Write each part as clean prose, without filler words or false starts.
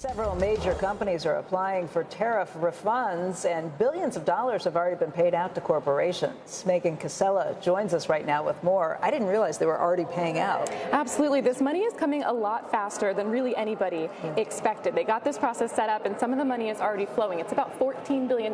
Several major companies are applying for tariff refunds, and billions of dollars have already been paid out to corporations. Megan Cassella joins us right now with more. I didn't realize they were already paying out. Absolutely. This money is coming a lot faster than really anybody expected. They got this process set up, and some of the money is already flowing. It's about $14 billion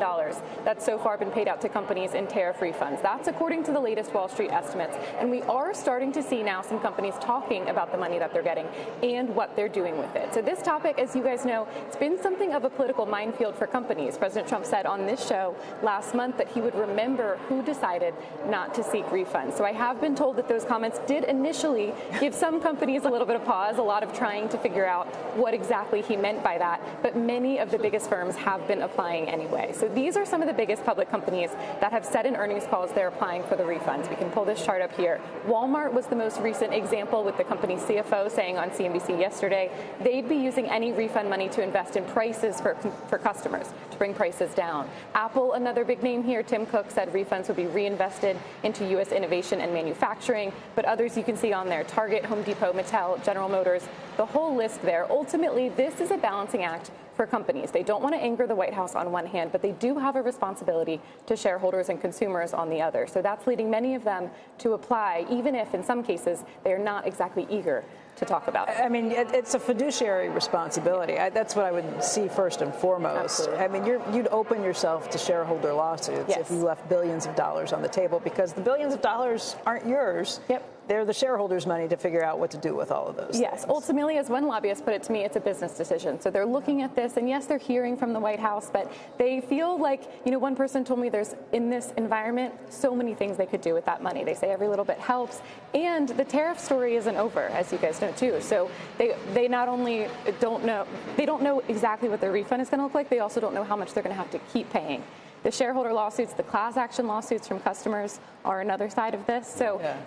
that's so far been paid out to companies in tariff refunds. That's according to the latest Wall Street estimates. And we are starting to see now some companies talking about the money that they're getting and what they're doing with it. So this topic, as you guys know, it's been something of a political minefield for companies. President Trump said on this show last month that he would remember who decided not to seek refunds. So I have been told that those comments did initially give some companies a little bit of pause, a lot of trying to figure out what exactly he meant by that. But many of the biggest firms have been applying anyway. So these are some of the biggest public companies that have said in earnings calls they're applying for the refunds. We can pull this chart up here. Walmart was the most recent example, with the company's CFO saying on CNBC yesterday they'd be using any refund money to invest in prices for customers to bring prices down. Apple, another big name here, Tim Cook said refunds would be reinvested into U.S. innovation and manufacturing. But others you can see on there: Target, Home Depot, Mattel, General Motors, the whole list there. Ultimately, this is a balancing act for companies. They don't want to anger the White House on one hand, but they do have a responsibility to shareholders and consumers on the other. So that's leading many of them to apply, even if in some cases they are not exactly eager to talk about it. I mean, it's a fiduciary responsibility. That's what I would see first and foremost. Absolutely. I mean, you'd open yourself to shareholder lawsuits if you left billions of dollars on the table, because the billions of dollars aren't yours. Yep. They're the shareholders' money to figure out what to do with all of those Yes, things. ultimately, as one lobbyist put it to me, it's a business decision. So they're looking at this, and yes, they're hearing from the White House, but they feel like, one person told me there's, in this environment, so many things they could do with that money. They say every little bit helps, and the tariff story isn't over, as you guys know too. So they not only don't know exactly what their refund is going to look like, they also don't know how much they're going to have to keep paying. The shareholder lawsuits, the class action lawsuits from customers are another side of this. So. Yeah.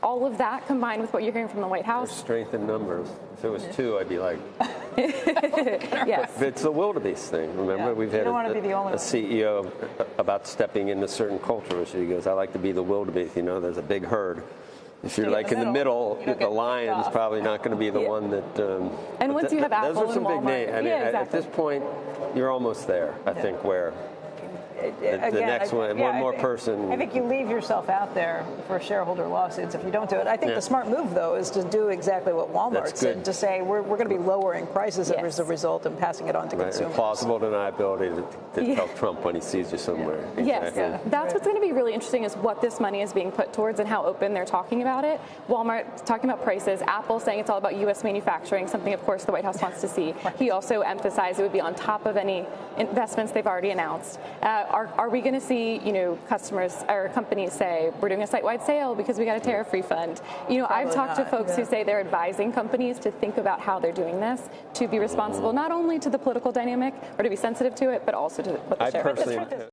All of that combined with what you're hearing from the White House. There's strength in numbers. If it was two, I'd be like, yes. But it's the wildebeest thing. Remember, we've had a CEO about stepping into certain cultures. He goes, I like to be the wildebeest. There's a big herd. If you're like in the middle, the lion's probably not going to be the one that. And once you have Apple those are some and big names. I mean, exactly. At this point, you're almost there. I think where. The next one more person. I think you leave yourself out there for shareholder lawsuits if you don't do it. I think the smart move, though, is to do exactly what Walmart said, to say we're going to be lowering prices as a result and passing it on to consumers. And plausible deniability to tell Trump when he sees you somewhere. Yes, that's what's going to be really interesting, is what this money is being put towards and how open they're talking about it. Walmart talking about prices, Apple saying it's all about U.S. manufacturing, something, of course, the White House wants to see. He also emphasized it would be on top of any investments they've already announced. Are we going to see, customers or companies say, we're doing a site-wide sale because we got a tariff refund? I've talked to folks who say they're advising companies to think about how they're doing this, to be responsible not only to the political dynamic or to be sensitive to it, but also to what the shareholders.